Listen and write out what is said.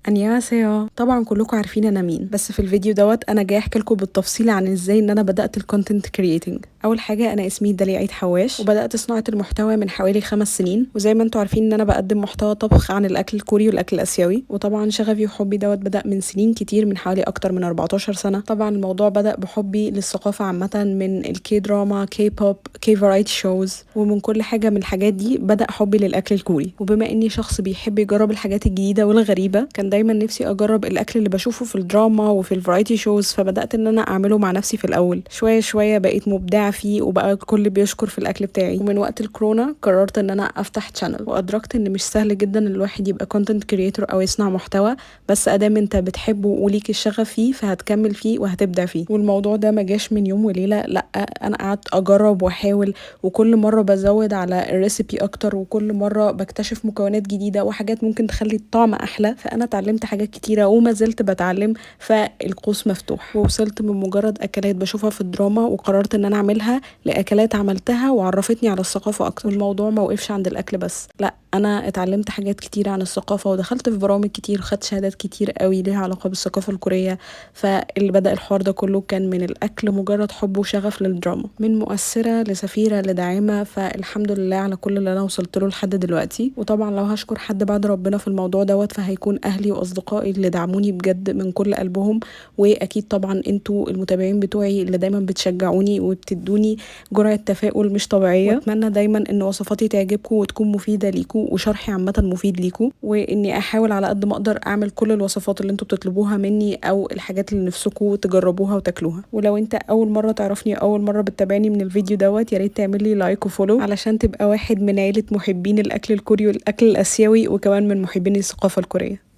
안녕하세요. طبعا كلكم عارفين انا مين، بس في الفيديو دوت انا جاي احكي لكم بالتفصيل عن ازاي ان انا بدات الكونتنت كرييتنج. اول حاجه انا اسمي داليا عيد حواش، وبدات صناعه المحتوى من حوالي 5 سنين، وزي ما انتم عارفين ان انا بقدم محتوى طبخ عن الاكل الكوري والاكل الاسيوي. وطبعا شغفي وحبي دوت بدا من سنين كتير، من حوالي اكتر من 14 سنه. طبعا الموضوع بدا بحبي للثقافه عامه، من الكي دراما، كي بوب، كي فرايتي شوز، ومن كل حاجه من الحاجات دي بدا حبي للاكل الكوري. وبما اني شخص بيحب يجرب الحاجات الجديده والغريبه، كان دايما نفسي اجرب الاكل اللي بشوفه في الدراما وفي الفرايتي شوز، فبدات ان انا اعمله مع نفسي. في الاول شويه شويه بقيت مبدعه فيه، وبقى الكل بيشكر في الاكل بتاعي. ومن وقت الكورونا قررت ان انا افتح تشانل، وادركت ان مش سهل جدا ان الواحد يبقى كونتنت كريتور او يصنع محتوى، بس ادام انت بتحبه وليك الشغف فيه فهتكمل فيه وهتبدع فيه. والموضوع ده ما جاش من يوم وليله، لا، انا قعدت اجرب واحاول، وكل مره بزود على الريسيبي اكتر، وكل مره بكتشف مكونات جديده وحاجات ممكن تخلي الطعم احلى. فانا اتعلمت حاجات كتيره وما زلت بتعلم، فالقوس مفتوح. ووصلت من مجرد اكلات بشوفها في الدراما، وقررت ان انا اعملها لاكلات عملتها وعرفتني على الثقافه اكتر. والموضوع ما وقفش عند الاكل بس، لا، انا اتعلمت حاجات كتير عن الثقافه، ودخلت في برامج كتير، وخدت شهادات كتير قوي ليها علاقه بالثقافه الكوريه. فاللي بدأ الحوار ده كله كان من الاكل، مجرد حب وشغف للدراما، من مؤثره لسفيره لداعمه. فالحمد لله على كل اللي انا وصلت له لحد دلوقتي. وطبعا لو هشكر حد بعد ربنا في الموضوع دوت فهيكون اهلي واصدقائي اللي دعموني بجد من كل قلبهم. واكيد طبعا انتوا المتابعين بتوعي اللي دايما بتشجعوني وبتدوني جرعه تفاؤل مش طبيعيه. واتمنى دايما ان وصفاتي تعجبكم وتكون مفيده ليكم، وشرحي عامه مفيد ليكم، واني احاول على قد ما اقدر اعمل كل الوصفات اللي انتوا بتطلبوها مني، او الحاجات اللي نفسكم تجربوها وتاكلوها. ولو انت اول مره تعرفني، اول مره بتتابعني من الفيديو دوت، يا ريت تعمل لي لايك وفولو علشان تبقى واحد من عيله محبين الاكل الكوري والاكل الاسيوي، وكمان من محبين الثقافه الكوريه.